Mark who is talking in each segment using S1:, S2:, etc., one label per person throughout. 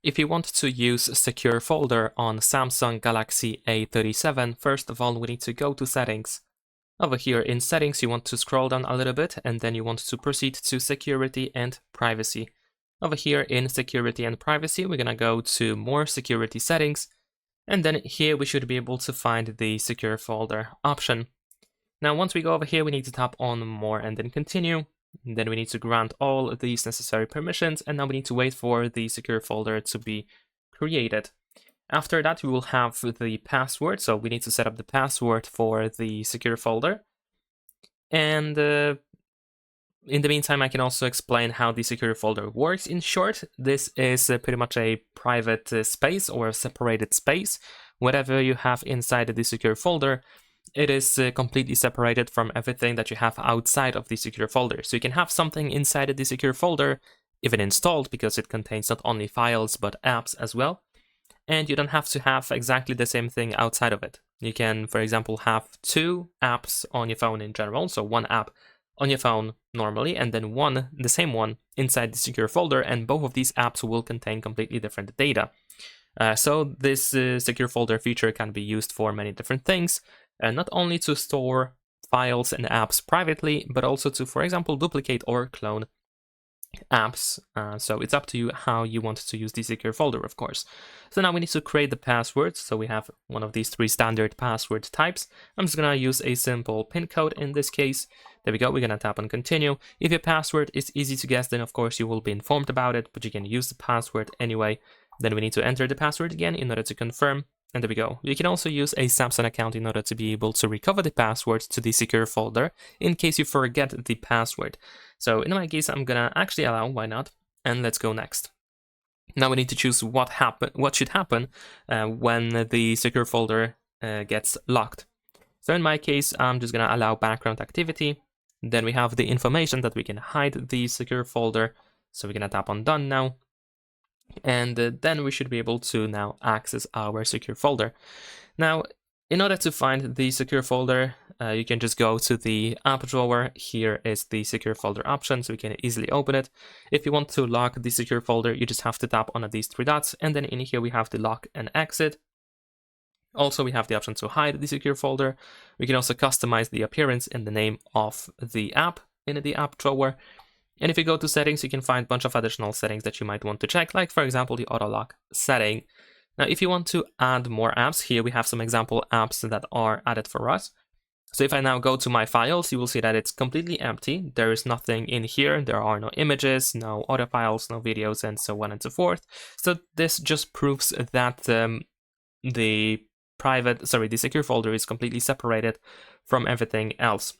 S1: If you want to use a secure folder on Samsung Galaxy A37, first of all, we need to go to Settings. Over here in Settings, you want to scroll down a little bit, and then you want to proceed to Security and Privacy. Over here in Security and Privacy, we're gonna go to More Security Settings, and then here we should be able to find the Secure Folder option. Now, once we go over here, we need to tap on More and then Continue. And then we need to grant all of these necessary permissions, and now we need to wait for the secure folder to be created. After that, we will have the password, so we need to set up the password for the secure folder. And in the meantime, I can also explain how the secure folder works. In short, this is pretty much a private space or a separated space. Whatever you have inside the secure folder, it is completely separated from everything that you have outside of the secure folder. So you can have something inside of the secure folder, even installed, because it contains not only files but apps as well. And you don't have to have exactly the same thing outside of it. You can, for example, have two apps on your phone in general. So one app on your phone normally, and then the same one inside the secure folder, and both of these apps will contain completely different data. So this secure folder feature can be used for many different things. Not only to store files and apps privately, but also to, for example, duplicate or clone apps. So it's up to you how you want to use the secure folder, of course. So now we need to create the passwords. So we have one of these three standard password types. I'm just gonna use a simple PIN code in this case. There we go, we're gonna tap on continue. If your password is easy to guess, then of course you will be informed about it, but you can use the password anyway. Then we need to enter the password again in order to confirm. And there we go. You can also use a Samsung account in order to be able to recover the password to the secure folder in case you forget the password. So in my case, I'm gonna actually allow, why not? And let's go next. Now we need to choose what should happen when the secure folder gets locked. So in my case, I'm just gonna allow background activity. Then we have the information that we can hide the secure folder. So we're gonna tap on done now. And then we should be able to now access our secure folder. Now, in order to find the secure folder, you can just go to the app drawer. Here is the secure folder option, so you can easily open it. If you want to lock the secure folder, you just have to tap on these three dots, and then in here we have the lock and exit. Also, we have the option to hide the secure folder. We can also customize the appearance and the name of the app in the app drawer. And if you go to settings, you can find a bunch of additional settings that you might want to check, like for example, the auto lock setting. Now, if you want to add more apps, here we have some example apps that are added for us. So if I now go to my files, you will see that it's completely empty. There is nothing in here. There are no images, no audio files, no videos, and so on and so forth. So this just proves that the secure folder is completely separated from everything else.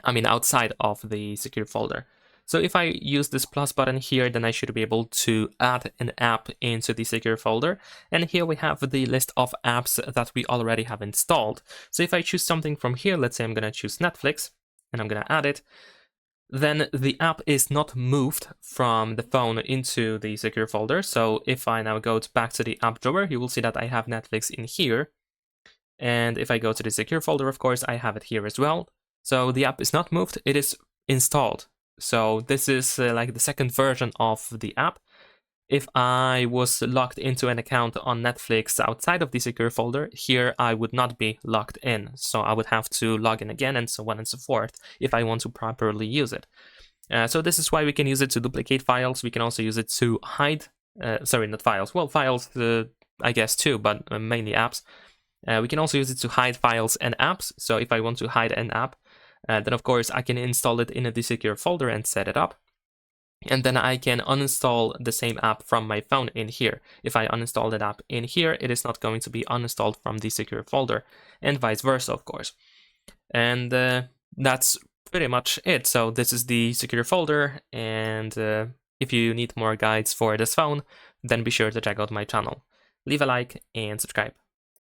S1: I mean, outside of the secure folder. So if I use this plus button here, then I should be able to add an app into the secure folder. And here we have the list of apps that we already have installed. So if I choose something from here, let's say I'm going to choose Netflix, and I'm going to add it, then the app is not moved from the phone into the secure folder. So if I now go back to the app drawer, you will see that I have Netflix in here. And if I go to the secure folder, of course, I have it here as well. So the app is not moved, it is installed. So this is like the second version of the app. If I was logged into an account on Netflix outside of the secure folder, here I would not be logged in. So I would have to log in again and so on and so forth if I want to properly use it. So this is why we can use it to duplicate files. We can also use it to hide, not files. Well, files, I guess too, but mainly apps. We can also use it to hide files and apps. So if I want to hide an app, then of course I can install it in the secure folder and set it up. And then I can uninstall the same app from my phone in here. If I uninstall that app in here, it is not going to be uninstalled from the secure folder, and vice versa, of course. And that's pretty much it. So this is the secure folder, and if you need more guides for this phone, then be sure to check out my channel. Leave a like and subscribe.